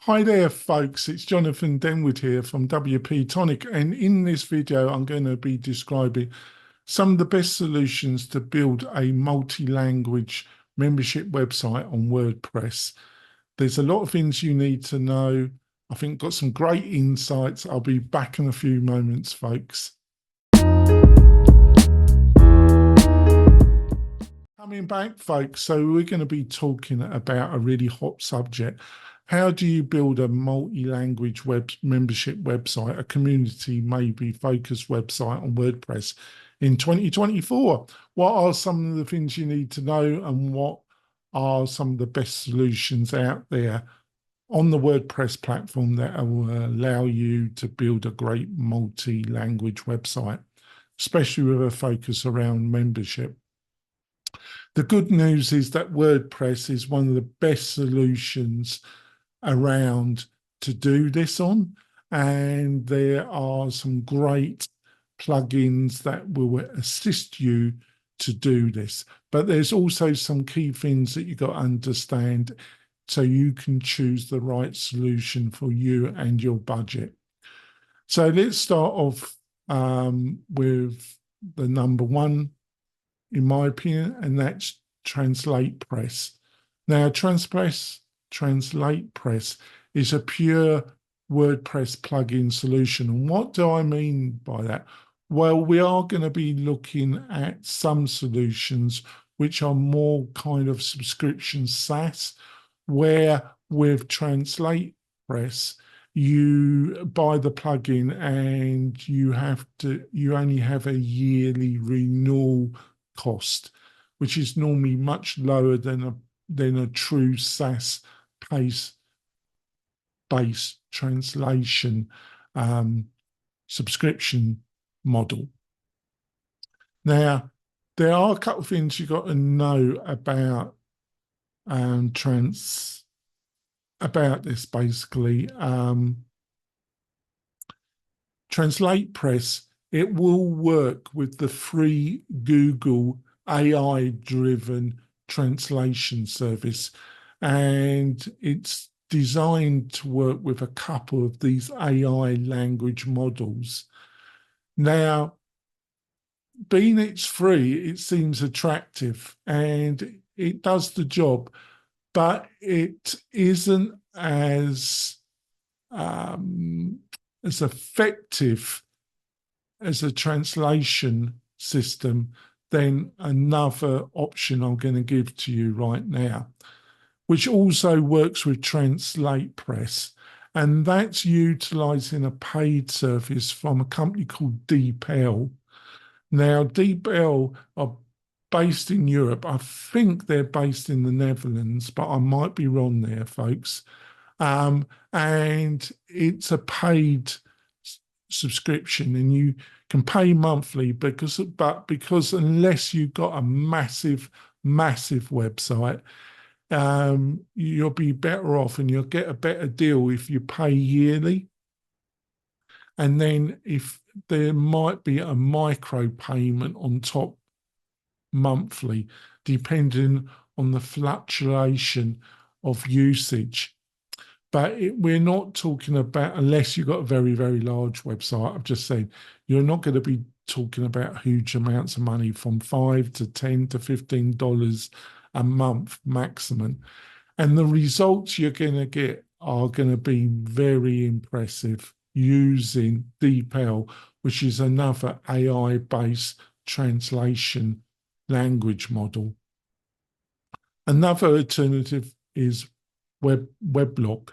Hi there, folks. It's Jonathan Denwood here from WP-Tonic, and in this video, I'm going to be describing some of the best solutions to build a multi-language membership website on WordPress. There's a lot of things you need to know. I think got some great insights. I'll be back in a few moments, folks. Coming back, folks, so we're going to be talking about a really hot subject. How do you build a multi-language web membership website, a community maybe focused website on WordPress in 2024? What are some of the things you need to know, and what are some of the best solutions out there on the WordPress platform that will allow you to build a great multi-language website, especially with a focus around membership? The good news is that WordPress is one of the best solutions around to do this on, and there are some great plugins that will assist you to do this. But there's also some key things that you've got to understand so you can choose the right solution for you and your budget. So let's start off with the number one, in my opinion, and that's TranslatePress. Now, TranslatePress is a pure WordPress plugin solution. And what do I mean by that? Well, we are going to be looking at some solutions which are more kind of subscription SaaS, where with TranslatePress, you buy the plugin and you only have a yearly renewal cost, which is normally much lower than a true SaaS based translation subscription model. Now, there are a couple of things you've got to know about this basically. TranslatePress, it will work with the free Google AI-driven translation service, and it's designed to work with a couple of these AI language models. Now, being it's free, it seems attractive and it does the job, but it isn't as effective as a translation system than another option I'm going to give to you right now, which also works with TranslatePress, and that's utilizing a paid service from a company called DeepL. Now, DeepL are based in Europe. I think they're based in the Netherlands, but I might be wrong there, folks. And it's a paid subscription, and you can pay monthly because unless you've got a massive website, you'll be better off and you'll get a better deal if you pay yearly. And then if there might be a micro payment on top monthly, depending on the fluctuation of usage. But we're not talking about, unless you've got a very, very large website, I've just said, you're not going to be talking about huge amounts of money, from $5 to $10 to $15 a month maximum. And the results you're going to get are going to be very impressive using DeepL, which is another AI-based translation language model. Another alternative is Weblog,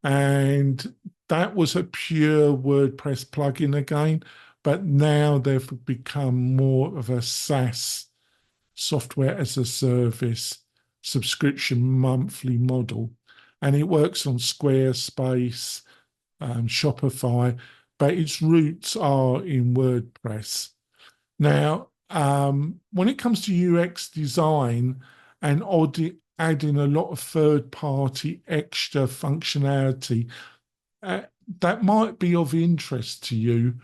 and that was a pure WordPress plugin again, but now they've become more of a SaaS, software as a service, subscription monthly model, and it works on Squarespace, Shopify, but its roots are in WordPress. Now, when it comes to UX design and adding a lot of third-party extra functionality, that might be of interest to you.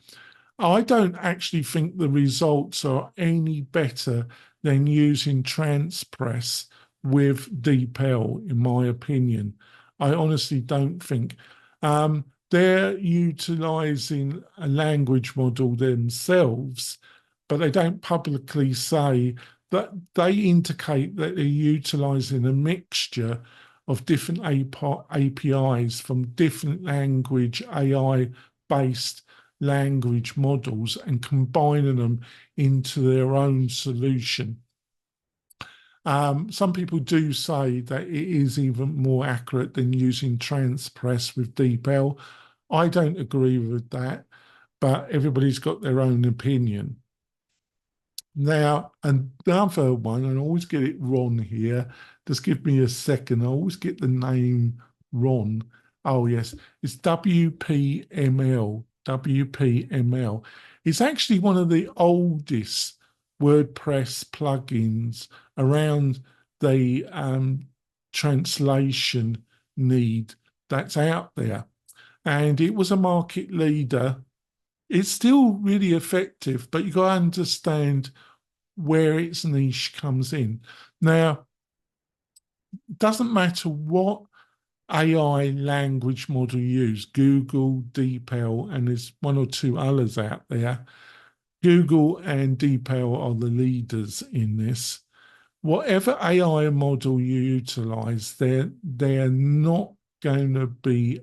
I don't actually think the results are any better than using TransPress with DeepL, in my opinion. I honestly don't think. They're utilizing a language model themselves, but they don't publicly say that. They indicate that they're utilizing a mixture of different APIs from different language AI based language models and combining them into their own solution. Some people do say that it is even more accurate than using Transpress with DeepL. I don't agree with that, but everybody's got their own opinion. Now, another one, and I always get it wrong here. Just give me a second. I always get the name wrong. Oh, yes, it's WPML. WPML. It's actually one of the oldest WordPress plugins around the translation need that's out there. And it was a market leader. It's still really effective, but you've got to understand where its niche comes in. Now, it doesn't matter what AI language model you use, Google, DeepL, and there's one or two others out there. Google and DeepL are the leaders in this. Whatever AI model you utilize, they're not going to be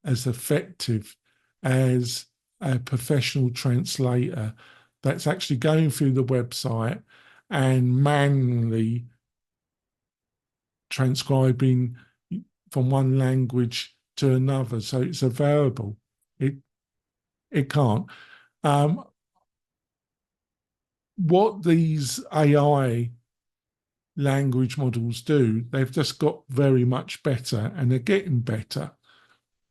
as effective as a professional translator that's actually going through the website and manually transcribing from one language to another. So it's a variable. It can't. What these AI language models do, they've just got very much better and they're getting better.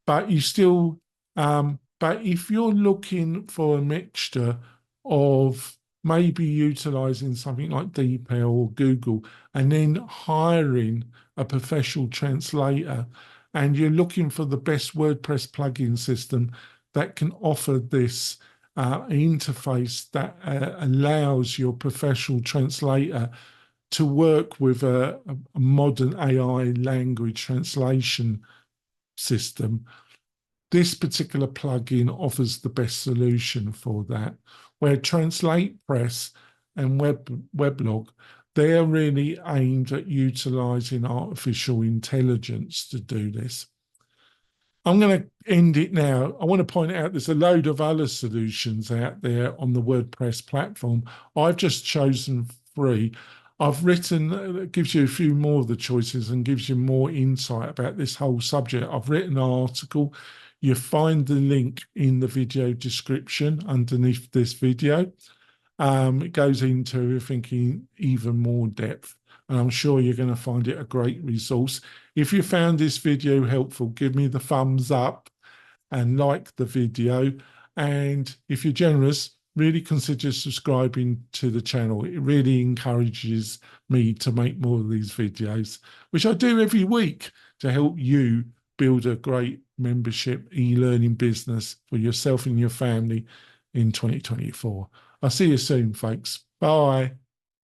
But you still, but if you're looking for a mixture of maybe utilizing something like DeepL or Google and then hiring a professional translator, and you're looking for the best WordPress plugin system that can offer this interface that allows your professional translator to work with a modern AI language translation system, this particular plugin offers the best solution for that. Where TranslatePress and Weblog, they're really aimed at utilizing artificial intelligence to do this. I'm going to end it now. I want to point out there's a load of other solutions out there on the WordPress platform. I've just chosen 3. I've written, it gives you a few more of the choices and gives you more insight about this whole subject. I've written an article. You find the link in the video description underneath this video. It goes into everything in even more depth, and I'm sure you're going to find it a great resource. If you found this video helpful, give me the thumbs up and like the video. And if you're generous, really consider subscribing to the channel. It really encourages me to make more of these videos, which I do every week to help you build a great membership e-learning business for yourself and your family in 2024. I'll see you soon, folks. Bye.